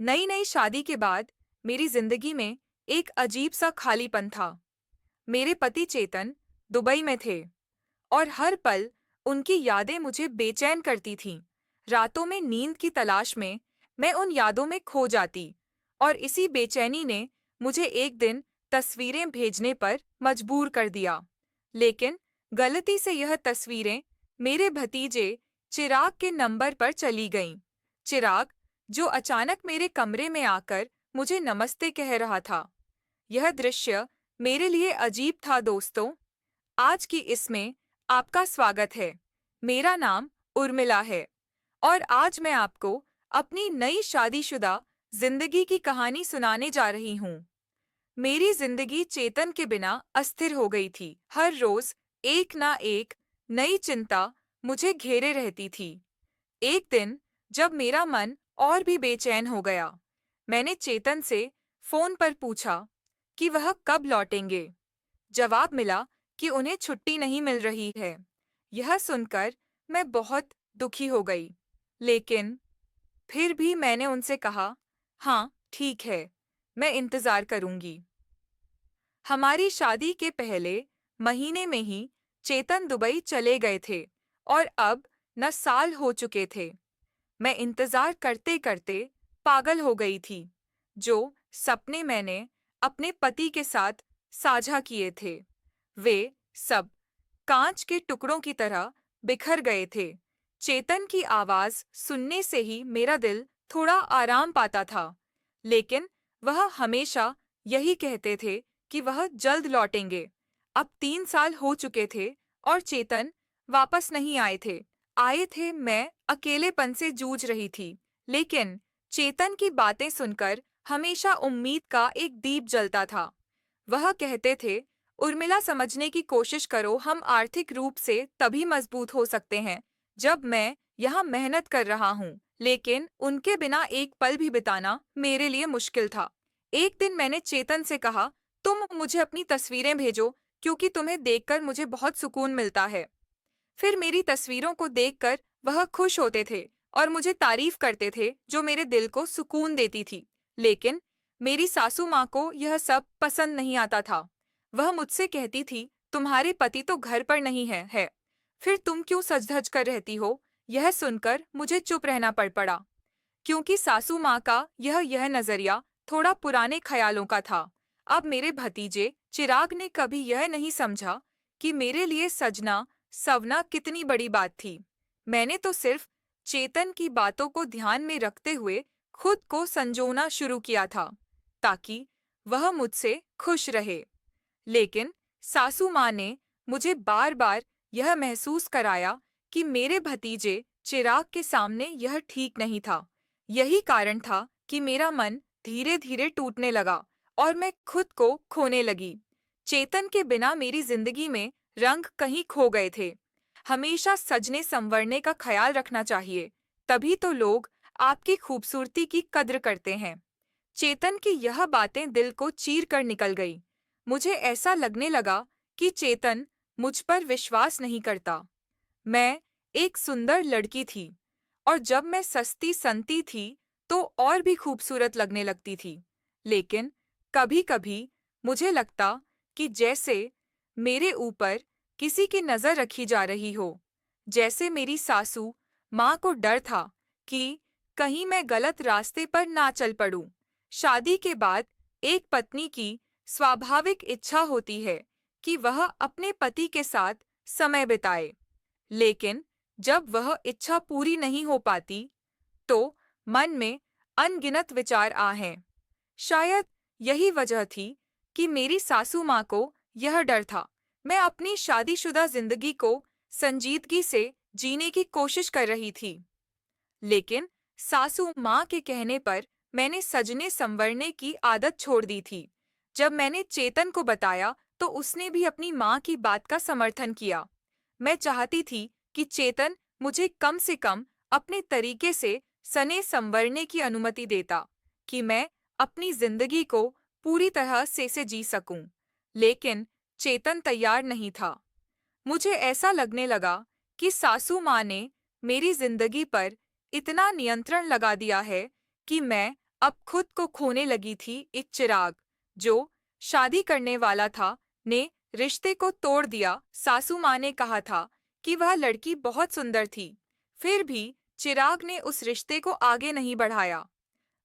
नई नई शादी के बाद मेरी जिंदगी में एक अजीब सा खालीपन था। मेरे पति चेतन दुबई में थे और हर पल उनकी यादें मुझे बेचैन करती थीं। रातों में नींद की तलाश में मैं उन यादों में खो जाती और इसी बेचैनी ने मुझे एक दिन तस्वीरें भेजने पर मजबूर कर दिया। लेकिन गलती से यह तस्वीरें मेरे भतीजे चिराग के नंबर पर चली गईं। चिराग, जो अचानक मेरे कमरे में आकर मुझे नमस्ते कह रहा था। यह दृश्य मेरे लिए अजीब था दोस्तों। आज की इसमें आपका स्वागत है। मेरा नाम उर्मिला है और आज मैं आपको अपनी नई शादीशुदा जिंदगी की कहानी सुनाने जा रही हूँ। मेरी जिंदगी चेतन के बिना अस्थिर हो गई थी। हर रोज एक ना एक नई चिंता मुझे घेरे रहती थी। एक दिन जब मेरा मन और भी बेचैन हो गया, मैंने चेतन से फोन पर पूछा कि वह कब लौटेंगे। जवाब मिला कि उन्हें छुट्टी नहीं मिल रही है। यह सुनकर मैं बहुत दुखी हो गई, लेकिन फिर भी मैंने उनसे कहा, हाँ ठीक है, मैं इंतजार करूंगी। हमारी शादी के पहले महीने में ही चेतन दुबई चले गए थे और अब न साल हो चुके थे। मैं इंतजार करते करते पागल हो गई थी। जो सपने मैंने अपने पति के साथ साझा किए थे, वे सब कांच के टुकड़ों की तरह बिखर गए थे। चेतन की आवाज सुनने से ही मेरा दिल थोड़ा आराम पाता था, लेकिन वह हमेशा यही कहते थे कि वह जल्द लौटेंगे। अब 3 साल हो चुके थे और चेतन वापस नहीं आए थे। मैं अकेलेपन से जूझ रही थी, लेकिन चेतन की बातें सुनकर हमेशा उम्मीद का एक दीप जलता था। वह कहते थे, उर्मिला समझने की कोशिश करो, हम आर्थिक रूप से तभी मजबूत हो सकते हैं जब मैं यहाँ मेहनत कर रहा हूँ। लेकिन उनके बिना एक पल भी बिताना मेरे लिए मुश्किल था। एक दिन मैंने चेतन से कहा, तुम मुझे अपनी तस्वीरें भेजो क्योंकि तुम्हें देखकर मुझे बहुत सुकून मिलता है। फिर मेरी तस्वीरों को देखकर वह खुश होते थे और मुझे तारीफ करते थे, जो मेरे दिल को सुकून देती थी। लेकिन मेरी सासू माँ को यह सब पसंद नहीं आता था। वह मुझसे कहती थी, तुम्हारे पति तो घर पर नहीं है, फिर तुम क्यों सज-धज कर रहती हो? यह सुनकर मुझे चुप रहना पड़ा, क्योंकि सासू माँ का यह नजरिया थोड़ा पुराने ख्यालों का था। अब मेरे भतीजे चिराग ने कभी यह नहीं समझा कि मेरे लिए सजना सवना कितनी बड़ी बात थी। मैंने तो सिर्फ चेतन की बातों को ध्यान में रखते हुए खुद को संजोना शुरू किया था, ताकि वह मुझसे खुश रहे। लेकिन सासू माँ ने मुझे बार बार यह महसूस कराया कि मेरे भतीजे चिराग के सामने यह ठीक नहीं था। यही कारण था कि मेरा मन धीरे धीरे टूटने लगा और मैं खुद को खोने लगी। चेतन के बिना मेरी जिंदगी में रंग कहीं खो गए थे। हमेशा सजने संवरने का ख्याल रखना चाहिए, तभी तो लोग आपकी खूबसूरती की कद्र करते हैं। चेतन की यह बातें दिल को चीर कर निकल गई। मुझे ऐसा लगने लगा कि चेतन मुझ पर विश्वास नहीं करता। मैं एक सुंदर लड़की थी और जब मैं सस्ती संती थी तो और भी खूबसूरत लगने लगती थी। लेकिन कभी-कभी मुझे लगता कि जैसे मेरे ऊपर किसी की नजर रखी जा रही हो। जैसे मेरी सासू माँ को डर था कि कहीं मैं गलत रास्ते पर ना चल पड़ूं। शादी के बाद एक पत्नी की स्वाभाविक इच्छा होती है कि वह अपने पति के साथ समय बिताए, लेकिन जब वह इच्छा पूरी नहीं हो पाती, तो मन में अनगिनत विचार आए। शायद यही वजह थी कि मेरी सासू माँ को यह डर था। मैं अपनी शादीशुदा जिंदगी को संजीदगी से जीने की कोशिश कर रही थी, लेकिन सासू माँ के कहने पर मैंने सजने संवरने की आदत छोड़ दी थी। जब मैंने चेतन को बताया तो उसने भी अपनी माँ की बात का समर्थन किया। मैं चाहती थी कि चेतन मुझे कम से कम अपने तरीके से सने संवरने की अनुमति देता, कि मैं अपनी जिंदगी को पूरी तरह से जी सकूं। लेकिन चेतन तैयार नहीं था। मुझे ऐसा लगने लगा कि सासू माँ ने मेरी जिंदगी पर इतना नियंत्रण लगा दिया है कि मैं अब खुद को खोने लगी थी। एक चिराग जो शादी करने वाला था ने रिश्ते को तोड़ दिया। सासू माँ ने कहा था कि वह लड़की बहुत सुंदर थी, फिर भी चिराग ने उस रिश्ते को आगे नहीं बढ़ाया।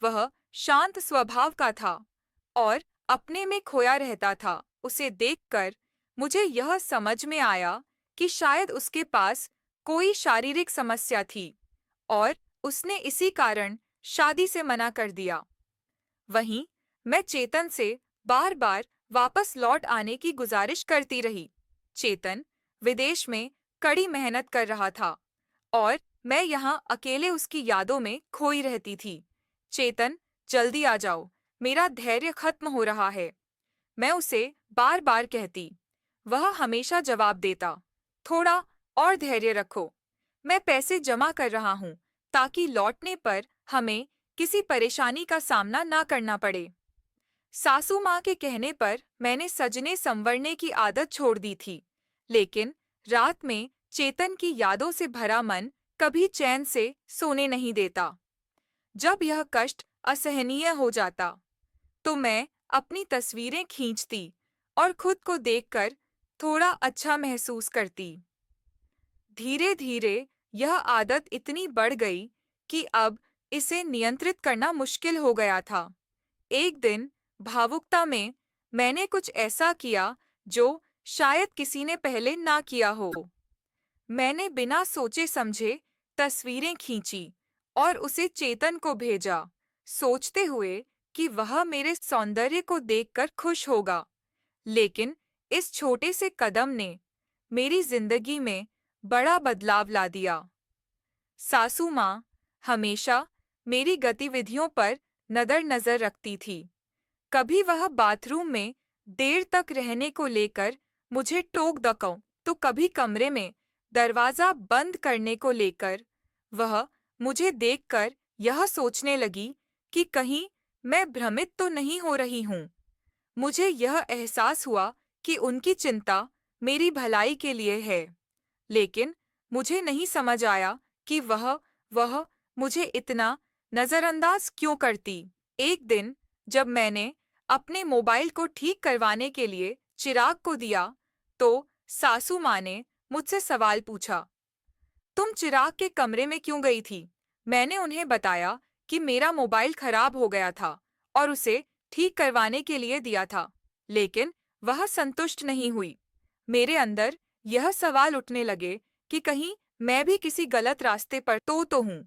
वह शांत स्वभाव का था और अपने में खोया रहता था। उसे देखकर मुझे यह समझ में आया कि शायद उसके पास कोई शारीरिक समस्या थी और उसने इसी कारण शादी से मना कर दिया। वहीं मैं चेतन से बार बार वापस लौट आने की गुजारिश करती रही। चेतन विदेश में कड़ी मेहनत कर रहा था और मैं यहाँ अकेले उसकी यादों में खोई रहती थी। चेतन, जल्दी आ जाओ, मेरा धैर्य खत्म हो रहा है, मैं उसे बार बार कहती। वह हमेशा जवाब देता, थोड़ा और धैर्य रखो, मैं पैसे जमा कर रहा हूँ ताकि लौटने पर हमें किसी परेशानी का सामना ना करना पड़े। सासू माँ के कहने पर मैंने सजने संवरने की आदत छोड़ दी थी, लेकिन रात में चेतन की यादों से भरा मन कभी चैन से सोने नहीं देता। जब यह कष्ट असहनीय हो जाता, तो मैं अपनी तस्वीरें खींचती और खुद को देखकर थोड़ा अच्छा महसूस करती। धीरे धीरे यह आदत इतनी बढ़ गई कि अब इसे नियंत्रित करना मुश्किल हो गया था। एक दिन भावुकता में मैंने कुछ ऐसा किया जो शायद किसी ने पहले ना किया हो। मैंने बिना सोचे समझे तस्वीरें खींची और उसे चेतन को भेजा, सोचते हुए कि वह मेरे सौंदर्य को देखकर खुश होगा। लेकिन इस छोटे से कदम ने मेरी जिंदगी में बड़ा बदलाव ला दिया। सासू माँ हमेशा मेरी गतिविधियों पर नजर रखती थी। कभी वह बाथरूम में देर तक रहने को लेकर मुझे टोक दकाऊं, तो कभी कमरे में दरवाजा बंद करने को लेकर। वह मुझे देखकर यह सोचने लगी कि कहीं मैं भ्रमित तो नहीं हो रही हूँ। मुझे यह एहसास हुआ कि उनकी चिंता मेरी भलाई के लिए है, लेकिन मुझे नहीं समझ आया कि वह मुझे इतना नजरअंदाज क्यों करती। एक दिन जब मैंने अपने मोबाइल को ठीक करवाने के लिए चिराग को दिया, तो सासू माँ ने मुझसे सवाल पूछा, तुम चिराग के कमरे में क्यों गई थी? मैंने उन्हें बताया कि मेरा मोबाइल खराब हो गया था और उसे ठीक करवाने के लिए दिया था, लेकिन वह संतुष्ट नहीं हुई। मेरे अंदर यह सवाल उठने लगे कि कहीं मैं भी किसी गलत रास्ते पर तो हूँ।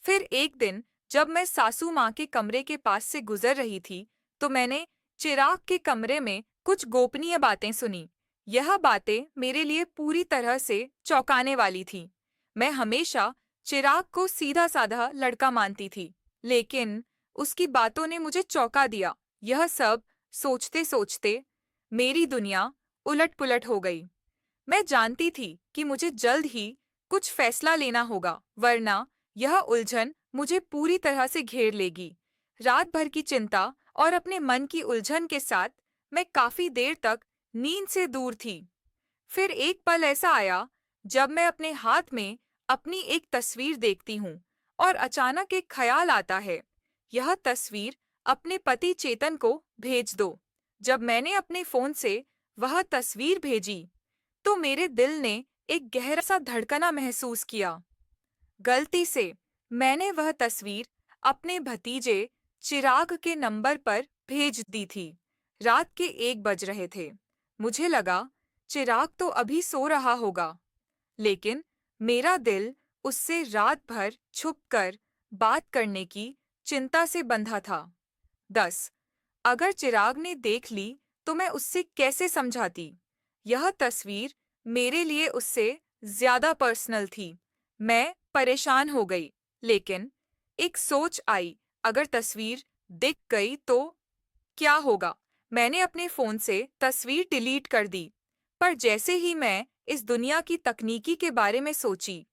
फिर एक दिन जब मैं सासू माँ के कमरे के पास से गुजर रही थी, तो मैंने चिराग के कमरे में कुछ गोपनीय बातें सुनी। यह बातें मेरे लिए पूरी तरह से चौंकाने वाली थी। मैं हमेशा चिराग को सीधा साधा लड़का मानती थी, लेकिन उसकी बातों ने मुझे चौंका दिया। यह सब सोचते सोचते मेरी दुनिया उलट-पुलट हो गई। मैं जानती थी कि मुझे जल्द ही कुछ फैसला लेना होगा, वरना यह उलझन मुझे पूरी तरह से घेर लेगी। रात भर की चिंता और अपने मन की उलझन के साथ मैं काफी देर तक नींद से दूर थी। फिर एक पल ऐसा आया जब मैं अपने हाथ में अपनी एक तस्वीर देखती हूँ और अचानक एक ख्याल आता है, यह तस्वीर अपने पति चेतन को भेज दो। जब मैंने अपने फोन से वह तस्वीर भेजी, तो मेरे दिल ने एक गहरा सा धड़कना महसूस किया। गलती से मैंने वह तस्वीर अपने भतीजे चिराग के नंबर पर भेज दी थी। रात के 1 बज रहे थे। मुझे लगा चिराग तो अभी सो रहा होगा, लेकिन मेरा दिल उससे रात भर छुपकर बात करने की चिंता से बंधा था। 10. अगर चिराग ने देख ली तो मैं उससे कैसे समझाती? यह तस्वीर मेरे लिए उससे ज्यादा पर्सनल थी। मैं परेशान हो गई, लेकिन एक सोच आई, अगर तस्वीर दिख गई तो क्या होगा? मैंने अपने फोन से तस्वीर डिलीट कर दी। पर जैसे ही मैं इस दुनिया की तकनीकी के बारे में सोची,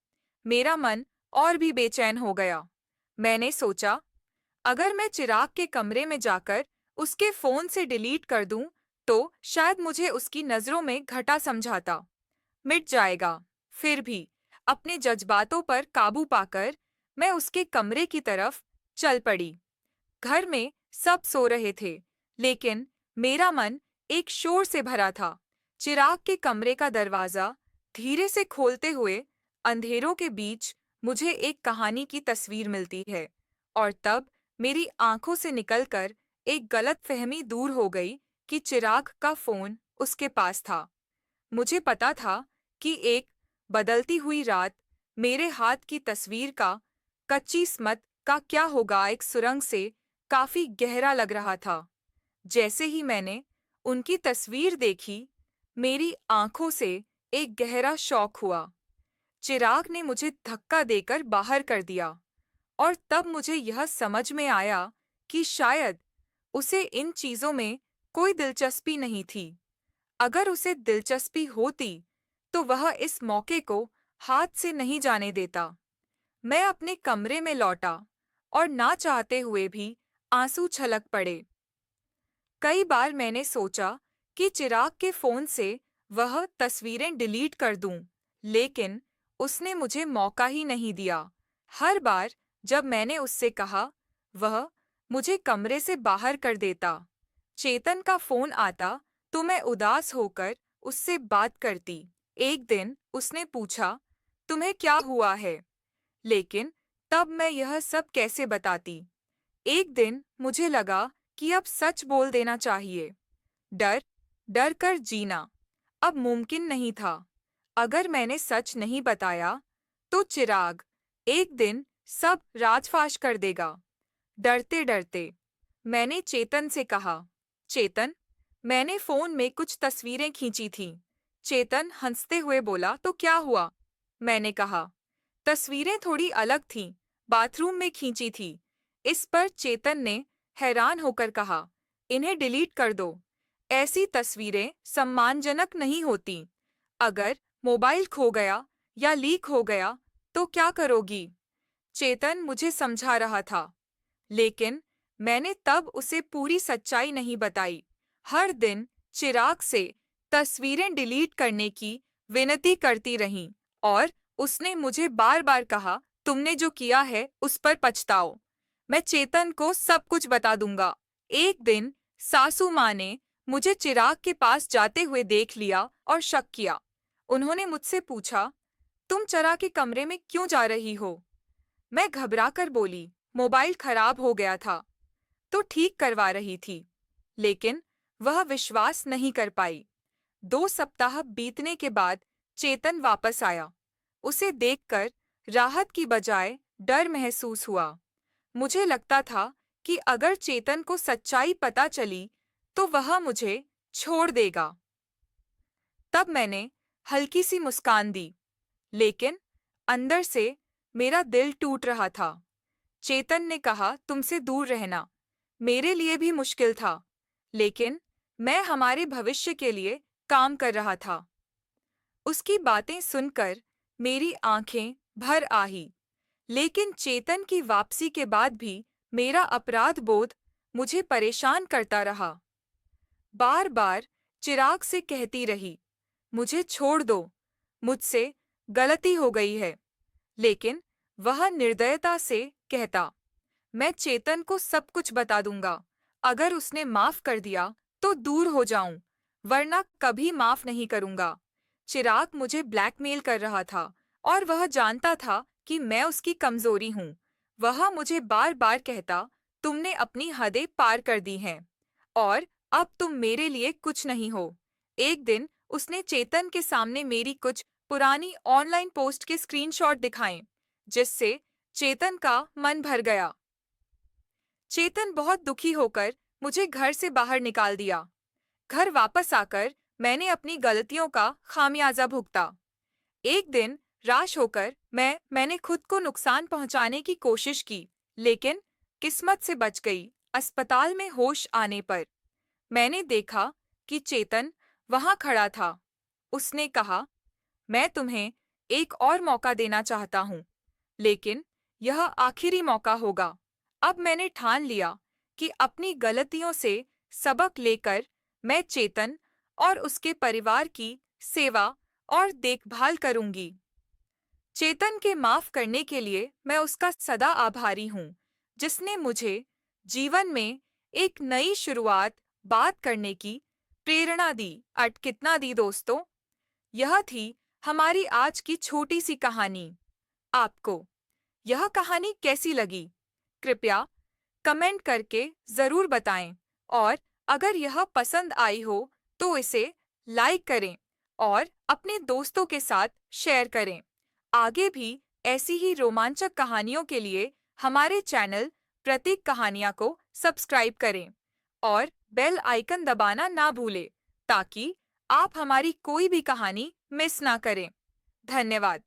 मेरा मन और भी बेचैन हो गया। मैंने सोचा, अगर मैं चिराग के कमरे में जाकर उसके फोन से डिलीट कर दूं, तो शायद मुझे उसकी नजरों में घटा समझाता मिट जाएगा। फिर भी अपने जज्बातों पर काबू पाकर मैं उसके कमरे की तरफ चल पड़ी। घर में सब सो रहे थे, लेकिन मेरा मन एक शोर से भरा था। चिराग के कमरे का दरवाजा धीरे से खोलते हुए अंधेरों के बीच मुझे एक कहानी की तस्वीर मिलती है, और तब मेरी आंखों से निकलकर एक गलतफहमी दूर हो गई कि चिराग का फोन उसके पास था। मुझे पता था कि एक बदलती हुई रात मेरे हाथ की तस्वीर का कच्ची स्मृति का क्या होगा एक सुरंग से काफी गहरा लग रहा था। जैसे ही मैंने उनकी तस्वीर देखी, मेरी आंखों से एक गहरा शौक हुआ। चिराग ने मुझे धक्का देकर बाहर कर दिया, और तब मुझे यह समझ में आया कि शायद उसे इन चीजों में कोई दिलचस्पी नहीं थी। अगर उसे दिलचस्पी होती, तो वह इस मौके को हाथ से नहीं जाने देता। मैं अपने कमरे में लौटा, और ना चाहते हुए भी आंसू छलक पड़े। कई बार मैंने सोचा कि चिराग के फोन से वह तस्वीरें डिलीट कर दूं, लेकिन उसने मुझे मौका ही नहीं दिया। हर बार जब मैंने उससे कहा, वह मुझे कमरे से बाहर कर देता। चेतन का फोन आता तो मैं उदास होकर उससे बात करती। एक दिन उसने पूछा, तुम्हें क्या हुआ है? लेकिन तब मैं यह सब कैसे बताती? एक दिन मुझे लगा कि अब सच बोल देना चाहिए। डर डर कर जीना अब मुमकिन नहीं था। अगर मैंने सच नहीं बताया, तो चिराग एक दिन सब राजफाश कर देगा। डरते डरते मैंने चेतन से कहा, चेतन, मैंने फोन में कुछ तस्वीरें खींची थीं। चेतन हंसते हुए बोला, तो क्या हुआ? मैंने कहा, तस्वीरें थोड़ी अलग थीं, बाथरूम में खींची थी। इस पर चेतन ने हैरान होकर कहा, इन्हें डिलीट कर दो। ऐसी तस्वीरें सम्मानजनक नहीं होती। अगर मोबाइल खो गया या लीक हो गया तो क्या करोगी? चेतन मुझे समझा रहा था, लेकिन मैंने तब उसे पूरी सच्चाई नहीं बताई। हर दिन चिराग से तस्वीरें डिलीट करने की विनती करती रही, और उसने मुझे बार बार कहा, तुमने जो किया है उस पर पछताओ। मैं चेतन को सब कुछ बता दूंगा। एक दिन सासू माँ ने मुझे चिराग के पास जाते हुए देख लिया और शक किया। उन्होंने मुझसे पूछा, तुम चिराग के कमरे में क्यों जा रही हो? मैं घबराकर बोली, मोबाइल खराब हो गया था, तो ठीक करवा रही थी। लेकिन वह विश्वास नहीं कर पाई। 2 सप्ताह बीतने के बाद चेतन वापस आया। उसे देखकर राहत की बजाय डर महसूस हुआ। मुझे लगता था कि अगर चेतन को सच्चाई पता चली तो वह मुझे छोड़ देगा। तब मैंने हल्की सी मुस्कान दी, लेकिन अंदर से मेरा दिल टूट रहा था। चेतन ने कहा, तुमसे दूर रहना मेरे लिए भी मुश्किल था, लेकिन मैं हमारे भविष्य के लिए काम कर रहा था। उसकी बातें सुनकर मेरी आंखें भर आई, लेकिन चेतन की वापसी के बाद भी मेरा अपराध बोध मुझे परेशान करता रहा। बार बार चिराग से कहती रही, मुझे छोड़ दो, मुझसे गलती हो गई है। लेकिन वह निर्दयता से कहता, मैं चेतन को सब कुछ बता दूंगा। अगर उसने माफ कर दिया तो दूर हो जाऊं, वरना कभी माफ नहीं करूंगा। चिराग मुझे ब्लैकमेल कर रहा था, और वह जानता था कि मैं उसकी कमजोरी हूं। वह मुझे बार बार कहता, तुमने अपनी हदें पार कर दी हैं, और अब तुम मेरे लिए कुछ नहीं हो। एक दिन उसने चेतन के सामने मेरी कुछ पुरानी ऑनलाइन पोस्ट के स्क्रीनशॉट दिखाए, जिससे चेतन का मन भर गया। चेतन बहुत दुखी होकर मुझे घर से बाहर निकाल दिया। घर वापस आकर मैंने अपनी गलतियों का खामियाजा भुगता। एक दिन राश होकर मैंने खुद को नुकसान पहुंचाने की कोशिश की, लेकिन किस्मत से बच गई। अस्पताल में होश आने पर मैंने देखा कि चेतन वहां खड़ा था। उसने कहा, मैं तुम्हें एक और मौका देना चाहता हूँ, लेकिन यह आखिरी मौका होगा। अब मैंने ठान लिया कि अपनी गलतियों से सबक लेकर मैं चेतन और उसके परिवार की सेवा और देखभाल करूंगी। चेतन के माफ करने के लिए मैं उसका सदा आभारी हूँ, जिसने मुझे जीवन में एक नई शुरुआत बात करने की प्रेरणा दी। कितना दी दोस्तों। यह थी हमारी आज की छोटी सी कहानी। आपको यह कहानी कैसी लगी? कृपया कमेंट करके जरूर बताएं। और अगर यह पसंद आई हो तो इसे लाइक करें और अपने दोस्तों के साथ शेयर करें। आगे भी ऐसी ही रोमांचक कहानियों के लिए हमारे चैनल प्रतीक कहानियाँ को सब्सक्राइब करें और बेल आइकन दबाना ना भूलें ताकि आप हमारी कोई भी कहानी मिस ना करें। धन्यवाद।